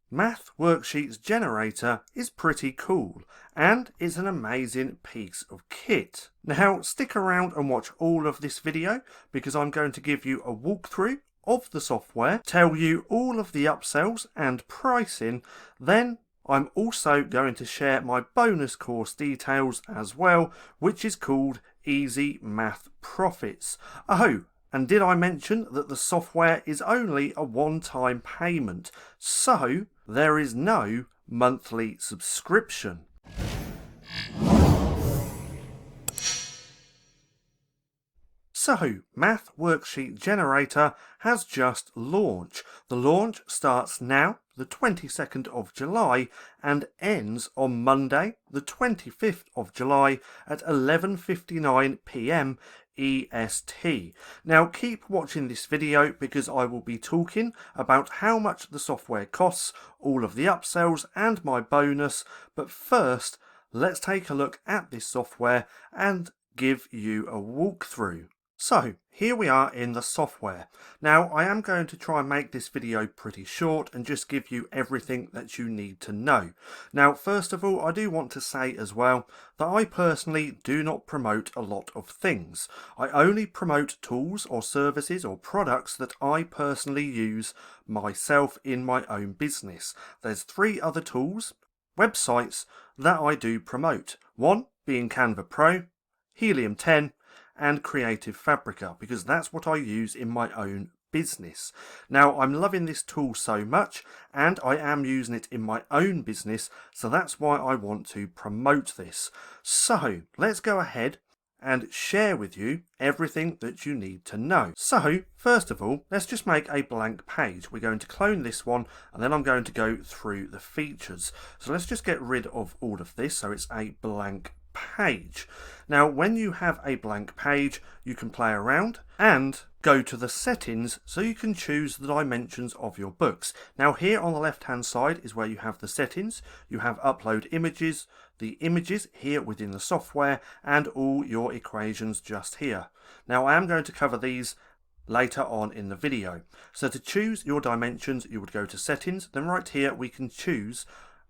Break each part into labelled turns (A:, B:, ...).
A: Math Worksheets Generator is pretty cool and it's an amazing piece of kit. Now stick around and watch all of this video because I'm going to give you a walkthrough of the software, tell you all of the upsells and pricing, then I'm also going to share my bonus course details as well, which is called Easy Math Profits. Oh, and did I mention that the software is only a one-time payment, so there is no monthly subscription. So, Math Worksheet Generator has just launched. The launch starts now, the 22nd of July, and ends on Monday, the 25th of July at 11:59 PM EST. Now keep watching this video because I will be talking about how much the software costs, all of the upsells and my bonus, but first let's take a look at this software and give you a walkthrough. So here we are in the software. Now I am going to try and make this video pretty short and just give you everything that you need to know. Now first of all, I do want to say as well that I personally do not promote a lot of things. I only promote tools or services or products that I personally use myself in my own business. There's 3 other tools, websites that I do promote. One being Canva Pro, Helium 10, and Creative Fabrica, because that's what I use in my own business. Now I'm loving this tool so much and I am using it in my own business, so that's why I want to promote this. So let's go ahead and share with you everything that you need to know. So first of all, let's just make a blank page. We're going to clone this one and then I'm going to go through the features. So let's just get rid of all of this so it's a blank page. Now when you have a blank page, you can play around and go to the settings so you can choose the dimensions of your books. Now here on the left hand side is where you have the settings, you have upload images, the images here within the software, and all your equations just here. Now I am going to cover these later on in the video. So to choose your dimensions, you would go to settings, then right here we can choose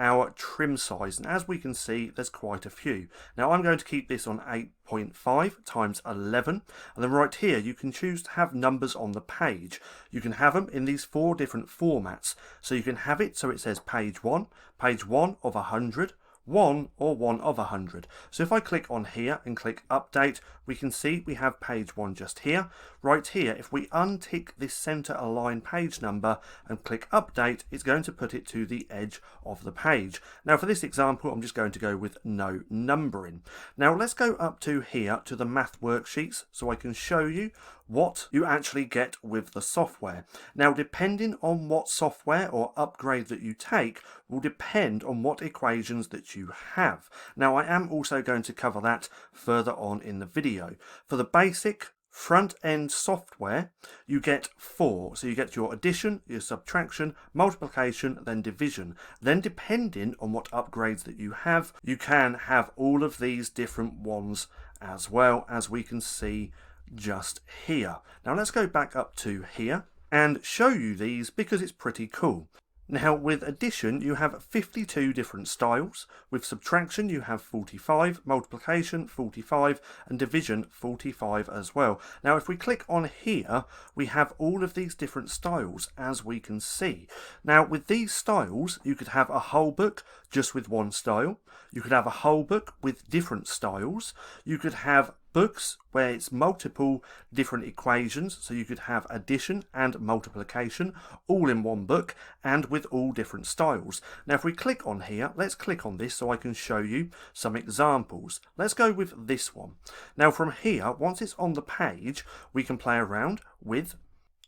A: our trim size, and as we can see there's quite a few. Now I'm going to keep this on 8.5 times 11, and then right here you can choose to have numbers on the page. You can have them in these 4 different formats, so you can have it so it says page 1 of 100, 1 or 1 of 100. So if I click on here and click update, we can see we have page 1 just here. Right here, if we untick this center align page number and click update, it's going to put it to the edge of the page. Now for this example, I'm just going to go with no numbering. Now let's go up to here to the math worksheets so I can show you what you actually get with the software. Now depending on what software or upgrade that you take will depend on what equations that you have. Now I am also going to cover that further on in the video. For the basic front-end software, you get 4. So you get your addition, your subtraction, multiplication, then division. Then depending on what upgrades that you have, you can have all of these different ones as well, as we can see just here. Now let's go back up to here and show you these because it's pretty cool. Now with addition you have 52 different styles, with subtraction you have 45, multiplication 45 and division 45 as well. Now if we click on here we have all of these different styles as we can see. Now with these styles you could have a whole book just with one style, you could have a whole book with different styles, you could have books where it's multiple different equations, so you could have addition and multiplication all in one book and with all different styles. Now if we click on here, let's click on this so I can show you some examples. Let's go with this one. Now from here, once it's on the page, we can play around with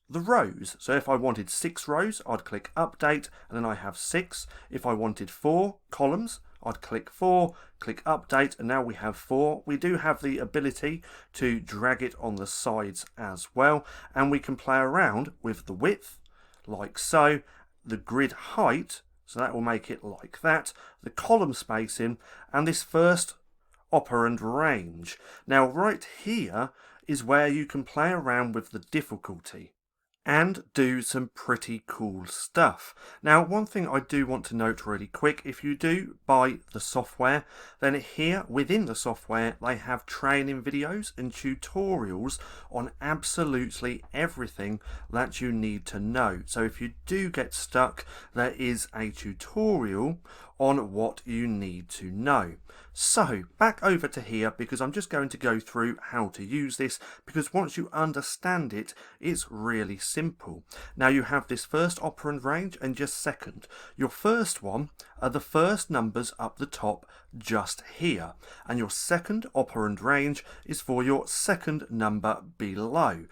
A: the rows. So if I wanted 6 rows, I'd click update and then I have 6. If I wanted 4 columns, I'd click 4, click update, and now we have 4. We do have the ability to drag it on the sides as well, and we can play around with the width, like so, the grid height, so that will make it like that, the column spacing, and this first operand range. Now right here is where you can play around with the difficulty. and do some pretty cool stuff. Now, one thing I do want to note really quick, if you do buy the software, then here within the software they have training videos and tutorials on absolutely everything that you need to know. So if you do get stuck, there is a tutorial on what you need to know. So back over to here, because I'm just going to go through how to use this, because once you understand it, it's really simple. Now you have this first operand range and just second. Your first one are the first numbers up the top just here, and your second operand range is for your second number below.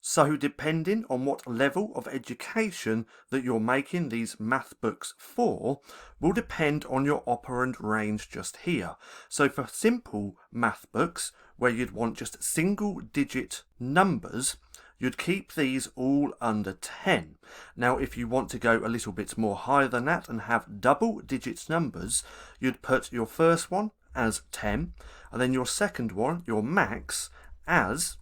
A: So depending on what level of education that you're making these math books for will depend on your operand range just here. So for simple math books where you'd want just single digit numbers, you'd keep these all under 10. Now if you want to go a little bit more higher than that and have double digit numbers, you'd put your first one as 10 and then your second one, your max, as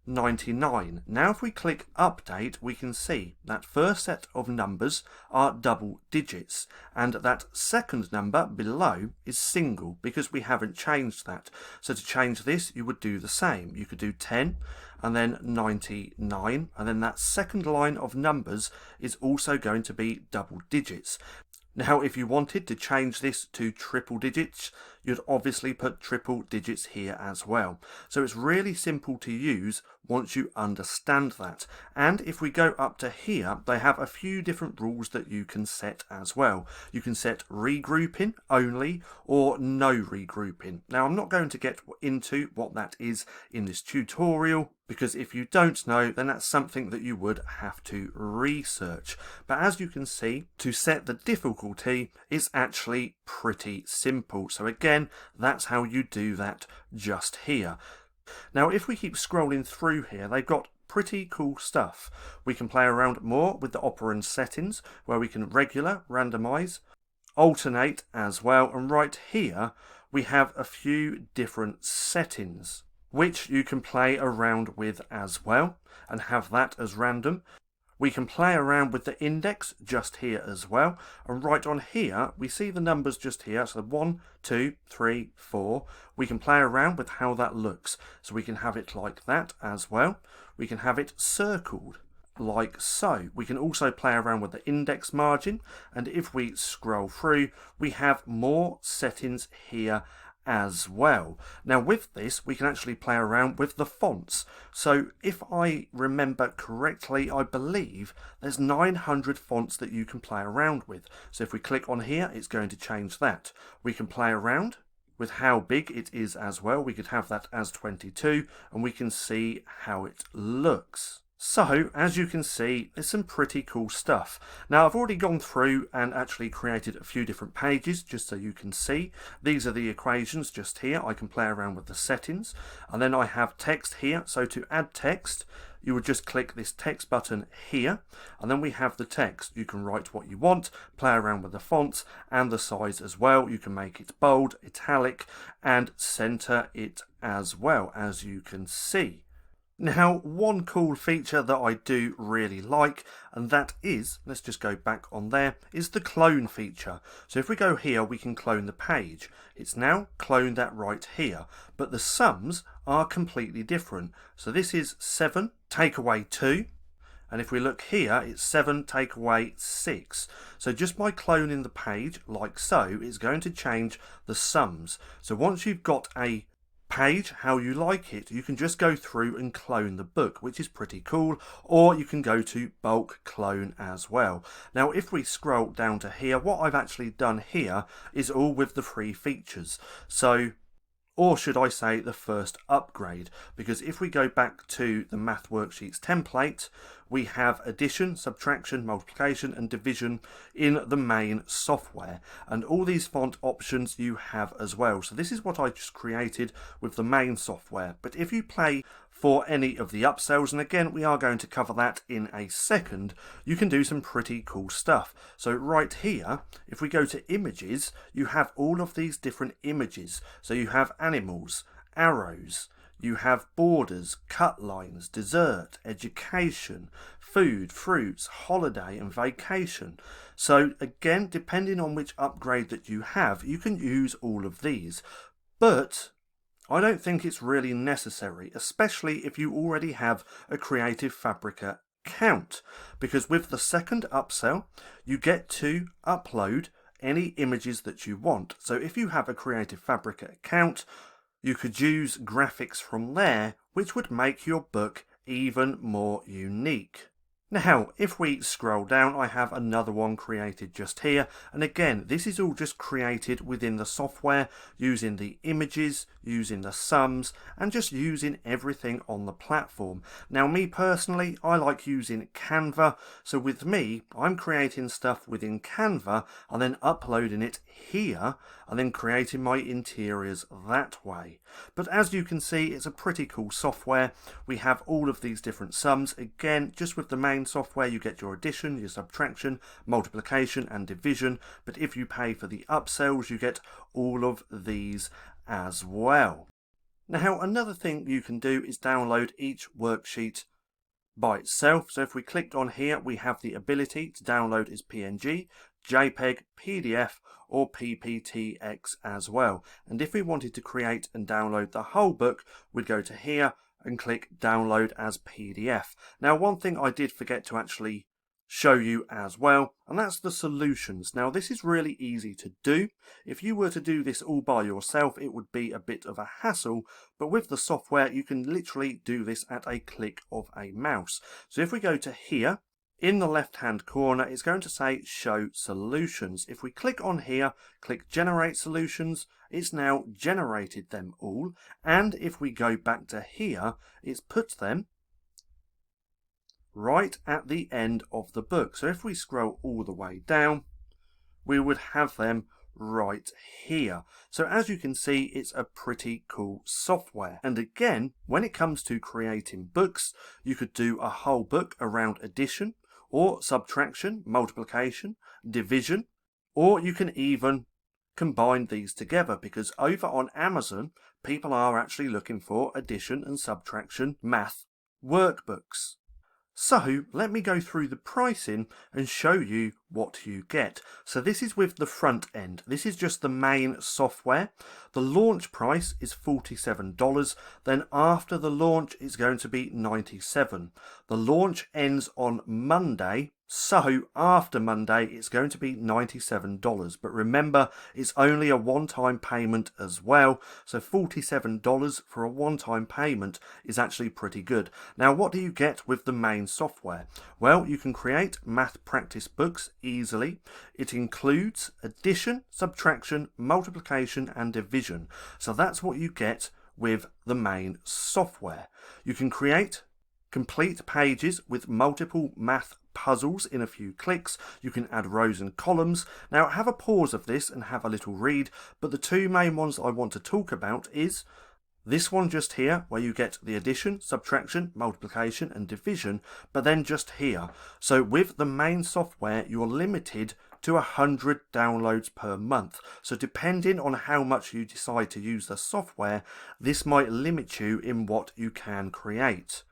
A: 99. Now if we click update, we can see that first set of numbers are double digits and that second number below is single because we haven't changed that. So to change this, you would do the same. You could do 10 and then 99, and then that second line of numbers is also going to be double digits. Now if you wanted to change this to triple digits, you'd obviously put triple digits here as well. So it's really simple to use once you understand that. And if we go up to here, they have a few different rules that you can set as well. You can set regrouping only or no regrouping. Now I'm not going to get into what that is in this tutorial, because if you don't know, then that's something that you would have to research. But as you can see, to set the difficulty is actually pretty simple. So again, that's how you do that just here. Now if we keep scrolling through here, they've got pretty cool stuff. We can play around more with the operand settings, where we can regular, randomize, alternate as well, and right here we have a few different settings which you can play around with as well and have that as random. We can play around with the index just here as well, and right on here we see the numbers just here, so 1, 2, 3, 4. We can play around with how that looks, so we can have it like that as well. We can have it circled like so. We can also play around with the index margin, and if we scroll through we have more settings here as well. Now with this we can actually play around with the fonts. So if I remember correctly, I believe there's 900 fonts that you can play around with. So if we click on here, it's going to change that. We can play around with how big it is as well. We could have that as 22 and we can see how it looks. So, as you can see, there's some pretty cool stuff. Now, I've already gone through and actually created a few different pages just so you can see. These are the equations just here. I can play around with the settings. And then I have text here. So to add text, you would just click this text button here. And then we have the text. You can write what you want, play around with the fonts and the size as well. You can make it bold, italic, and center it as well, as you can see. Now, one cool feature that I do really like, and that is, let's just go back on there, is the clone feature. So if we go here, we can clone the page. It's now cloned that right here, but the sums are completely different. So this is 7 take away 2, and if we look here, it's 7 take away 6. So just by cloning the page like so, it's going to change the sums. So once you've got a page how you like it, you can just go through and clone the book, which is pretty cool, or you can go to bulk clone as well. Now if we scroll down to here, what I've actually done here is all with the free features, so, or should I say the first upgrade, because if we go back to the math worksheets template, we have addition, subtraction, multiplication and division in the main software, and all these font options you have as well. So this is what I just created with the main software, but if you play for any of the upsells, and again we are going to cover that in a second, you can do some pretty cool stuff. So right here, if we go to images, you have all of these different images. So you have animals, arrows, You have borders, cut lines, dessert, education, food, fruits, holiday and vacation. So again, depending on which upgrade that you have, you can use all of these. But I don't think it's really necessary, especially if you already have a Creative Fabrica account, because with the second upsell, you get to upload any images that you want. So if you have a Creative Fabrica account, you could use graphics from there, which would make your book even more unique. Now, if we scroll down, I have another one created just here. And again, this is all just created within the software, using the images, using the sums, and just using everything on the platform. Now, me personally, I like using Canva. So with me, I'm creating stuff within Canva and then uploading it here and then creating my interiors that way. But as you can see, it's a pretty cool software. We have all of these different sums. Again, just with the main software, you get your addition, your subtraction, multiplication and division. But if you pay for the upsells, you get all of these as well. Now, another thing you can do is download each worksheet by itself. So if we clicked on here, we have the ability to download as PNG, JPEG, PDF or PPTX as well. And if we wanted to create and download the whole book, we'd go to here and click download as PDF. Now, one thing I did forget to actually show you as well, and that's the solutions. Now, this is really easy to do. If you were to do this all by yourself, it would be a bit of a hassle, but with the software, you can literally do this at a click of a mouse. So if we go to here, in the left hand corner, it's going to say show solutions. If we click on here, click generate solutions, it's now generated them all. And if we go back to here, it's put them right at the end of the book. So if we scroll all the way down, we would have them right here. So as you can see, it's a pretty cool software. And again, when it comes to creating books, you could do a whole book around addition or subtraction, multiplication, division, or you can even combine these together, because over on Amazon, people are actually looking for addition and subtraction math workbooks. So let me go through the pricing and show you what you get. So this is with the front end. This is just the main software. The launch price is $47. Then after the launch, it's going to be $97. The launch ends on Monday. So after Monday, it's going to be $97. But remember, it's only a one-time payment as well. So $47 for a one-time payment is actually pretty good. Now, what do you get with the main software? Well, you can create math practice books easily. It includes addition, subtraction, multiplication, and division. So that's what you get with the main software. You can create complete pages with multiple math puzzles in a few clicks. You can add rows and columns. Now, have a pause of this and have a little read, but the two main ones I want to talk about is this one just here, where you get the addition, subtraction, multiplication and division, but then just here. So with the main software, you're limited to 100 downloads per month. So depending on how much you decide to use the software, this might limit you in what you can create.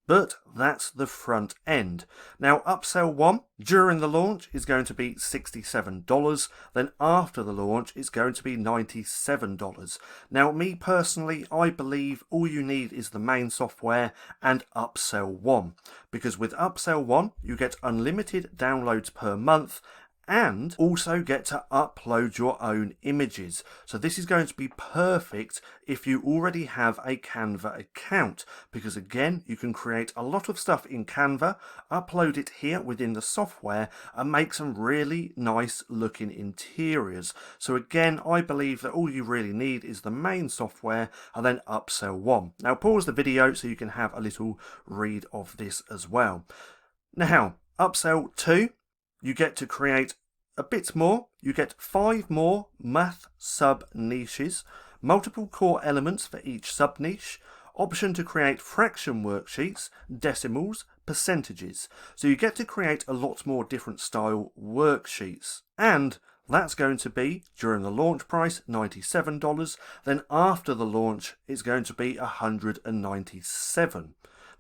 A: But that's the front end. Now, upsell 1 during the launch is going to be $67. Then after the launch, it's going to be $97. Now, me personally, I believe all you need is the main software and upsell 1. Because with upsell 1, you get unlimited downloads per month and also get to upload your own images. So this is going to be perfect if you already have a Canva account, because again, you can create a lot of stuff in Canva, upload it here within the software and make some really nice looking interiors. So again, I believe that all you really need is the main software and then upsell 1. Now pause the video so you can have a little read of this as well. Now, upsell 2, you get to create a bit more. You get 5 more math sub niches, multiple core elements for each sub niche, option to create fraction worksheets, decimals, percentages. So you get to create a lot more different style worksheets. And that's going to be, during the launch price, $97. Then after the launch, it's going to be $197.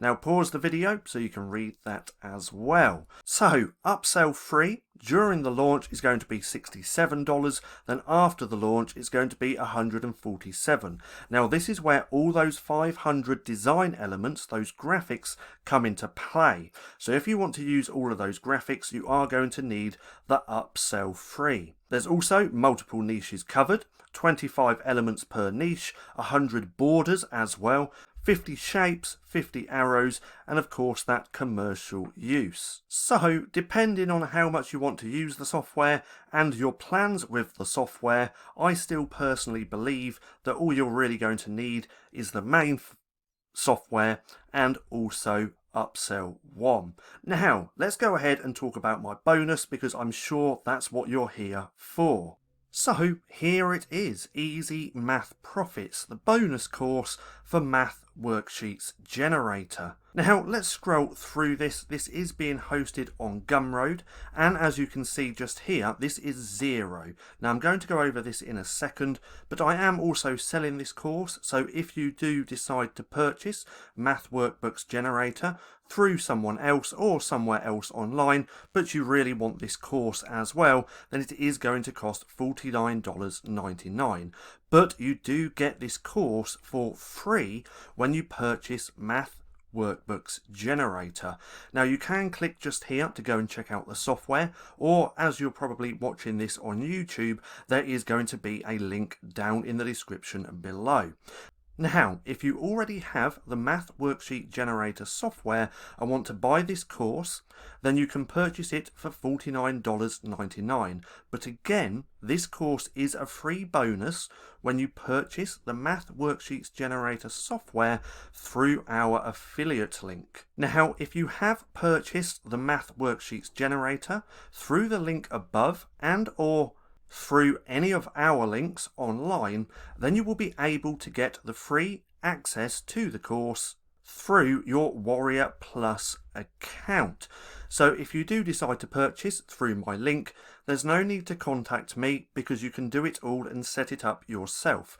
A: Now pause the video so you can read that as well. So upsell free during the launch is going to be $67, then after the launch it's going to be $147. Now this is where all those 500 design elements, those graphics, come into play. So if you want to use all of those graphics, you are going to need the upsell free. There's also multiple niches covered, 25 elements per niche, 100 borders as well, 50 shapes, 50 arrows, and of course that commercial use. So depending on how much you want to use the software and your plans with the software, I still personally believe that all you're really going to need is the main software and also upsell one. Now let's go ahead and talk about my bonus, because I'm sure that's what you're here for. So here it is, Easy Math Profits, the bonus course for Math Worksheets Generator. Now let's scroll through this. This is being hosted on Gumroad, and as you can see just here, this is $0. Now I'm going to go over this in a second, but I am also selling this course, so if you do decide to purchase Math Workbooks Generator through someone else or somewhere else online, but you really want this course as well, then it is going to cost $49.99. But you do get this course for free when you purchase Math Workbooks Generator. Now you can click just here to go and check out the software, or as you're probably watching this on YouTube, there is going to be a link down in the description below. Now, if you already have the Math Worksheet Generator software and want to buy this course, then you can purchase it for $49.99. But again, this course is a free bonus when you purchase the Math Worksheets Generator software through our affiliate link. Now, if you have purchased the Math Worksheets Generator through the link above and or through any of our links online, then you will be able to get the free access to the course through your Warrior Plus account. So if you do decide to purchase through my link, there's no need to contact me, because you can do it all and set it up yourself.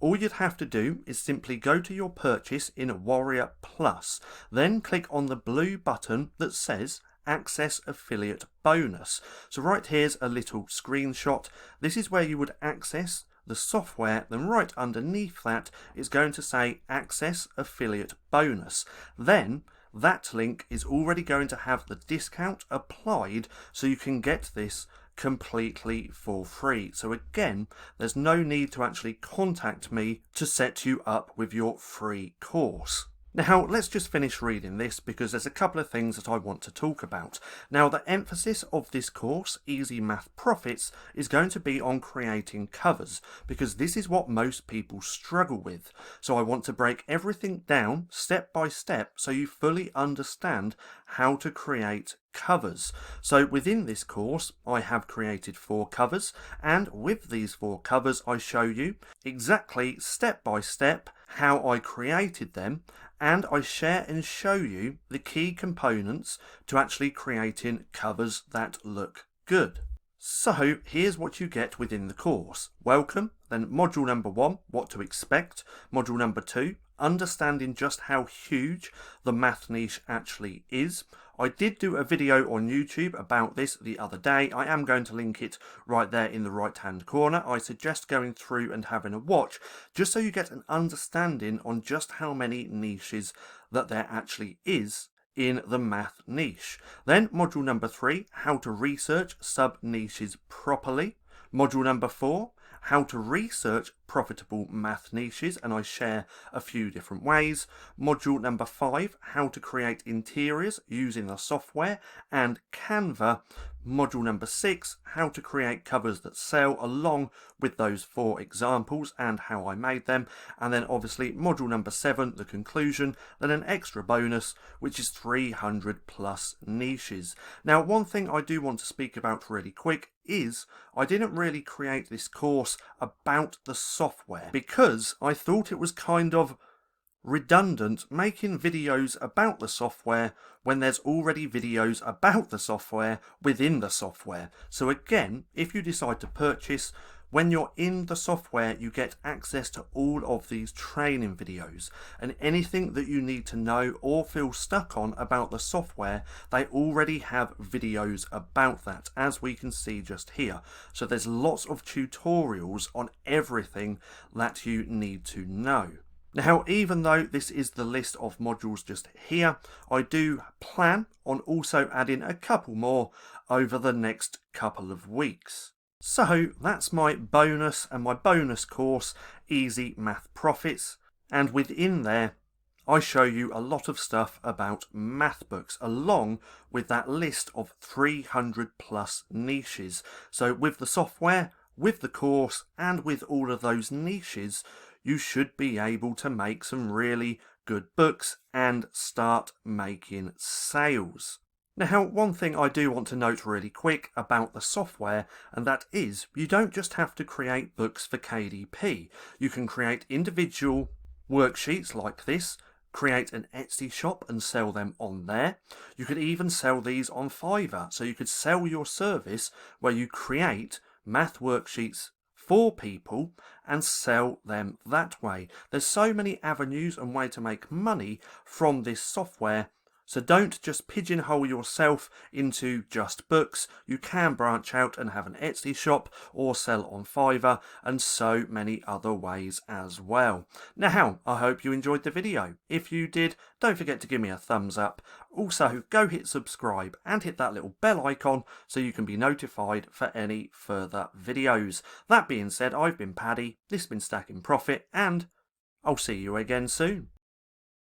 A: All you'd have to do is simply go to your purchase in Warrior Plus, then click on the blue button that says Access Affiliate Bonus. So right here's a little screenshot. This is where you would access the software, then right underneath that is going to say Access Affiliate Bonus. Then that link is already going to have the discount applied, so you can get this completely for free. So again, there's no need to actually contact me to set you up with your free course. Now let's just finish reading this, because there's a couple of things that I want to talk about. Now the emphasis of this course, Easy Math Profits, is going to be on creating covers, because this is what most people struggle with. So I want to break everything down step by step so you fully understand how to create covers. So within this course I have created 4 covers, and with these 4 covers I show you exactly step by step how I created them, and I share and show you the key components to actually creating covers that look good. So here's what you get within the course. Welcome, then module number 1, what to expect. Module number 2, understanding just how huge the math niche actually is. I did do a video on YouTube about this the other day. I am going to link it right there in the right hand corner. I suggest going through and having a watch, just so you get an understanding on just how many niches that there actually is in the math niche. Then module number 3, how to research sub niches properly. Module number 4, how to research profitable math niches, and I share a few different ways. Module number 5, how to create interiors using the software and Canva. Module number 6, how to create covers that sell, along with those 4 examples and how I made them. And then obviously module number 7, the conclusion, then an extra bonus, which is 300 plus niches. Now one thing I do want to speak about really quick is I didn't really create this course about the software, because I thought it was kind of redundant making videos about the software when there's already videos about the software within the software. So again, if you decide to purchase, when you're in the software, you get access to all of these training videos, and anything that you need to know or feel stuck on about the software, they already have videos about that, as we can see just here. So there's lots of tutorials on everything that you need to know. Now, even though this is the list of modules just here, I do plan on also adding a couple more over the next couple of weeks. So that's my bonus and my bonus course, Easy Math Profits. And within there, I show you a lot of stuff about math books, along with that list of 300 plus niches. So with the software, with the course, and with all of those niches, you should be able to make some really good books and start making sales. Now, one thing I do want to note really quick about the software, and that is you don't just have to create books for KDP. You can create individual worksheets like this, create an Etsy shop and sell them on there. You could even sell these on Fiverr. So you could sell your service where you create math worksheets for people and sell them that way. There's so many avenues and ways to make money from this software. So don't just pigeonhole yourself into just books. You can branch out and have an Etsy shop or sell on Fiverr and so many other ways as well. Now, I hope you enjoyed the video. If you did, don't forget to give me a thumbs up. Also, go hit subscribe and hit that little bell icon so you can be notified for any further videos. That being said, I've been Paddy, this has been Stacking Profit, and I'll see you again soon.